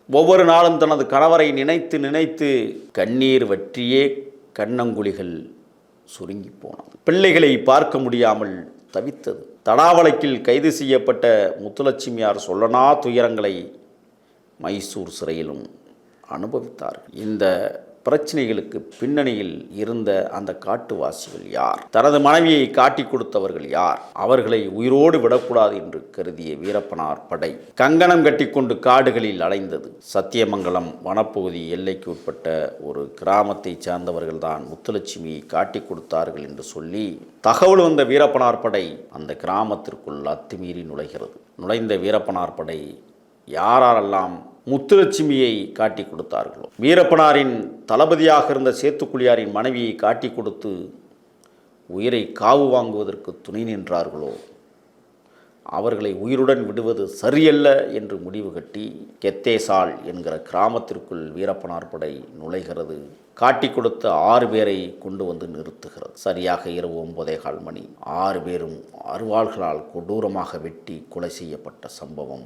ஒவ்வொரு நாளும் தனது கணவரை நினைத்து நினைத்து கண்ணீர் வற்றியே கண்ணங்குழிகள் சுருங்கி போனது. பிள்ளைகளை பார்க்க முடியாமல் தவித்தது. தடா வழக்கில் கைது செய்யப்பட்ட முத்துலட்சுமியார் சொல்லனா துயரங்களை மைசூர் சிறையிலும் அனுபவித்தார். இந்த பிரச்சனைகளுக்கு பின்னணியில் இருந்த அந்த காட்டுவாசிகள் யார்? தனது மனைவியை காட்டி கொடுத்தவர்கள் யார்? அவர்களை உயிரோடு விடக்கூடாது என்று கருதிய வீரப்பனார் படை கங்கணம் கட்டிக்கொண்டு காடுகளில் அலைந்தது. சத்தியமங்கலம் வனப்பகுதி எல்லைக்கு உட்பட்ட ஒரு கிராமத்தை சார்ந்தவர்கள்தான் முத்துலட்சுமியை காட்டி கொடுத்தார்கள் என்று சொல்லி தகவல் வந்த வீரப்பனார் படை அந்த கிராமத்திற்குள் அத்துமீறி நுழைகிறது. நுழைந்த வீரப்பனார் படை யாரெல்லாம் முத்துலட்சுமியை காட்டி கொடுத்தார்களோ, வீரப்பனாரின் தளபதியாக இருந்த சேத்துக்குழியாரின் மனைவியை காட்டி கொடுத்து உயிரை காவு வாங்குவதற்கு துணை நின்றார்களோ, அவர்களை உயிருடன் விடுவது சரியல்ல என்று முடிவு கட்டி கெத்தேசால் என்கிற கிராமத்திற்குள் வீரப்பனார் படை நுழைகிறது. காட்டி கொடுத்த 6 பேரை கொண்டு வந்து நிறுத்துகிறது. சரியாக இரவு 9:15 மணி. 6 பேரும் அருவாள்களால் கொடூரமாக வெட்டி கொலை செய்யப்பட்ட சம்பவம்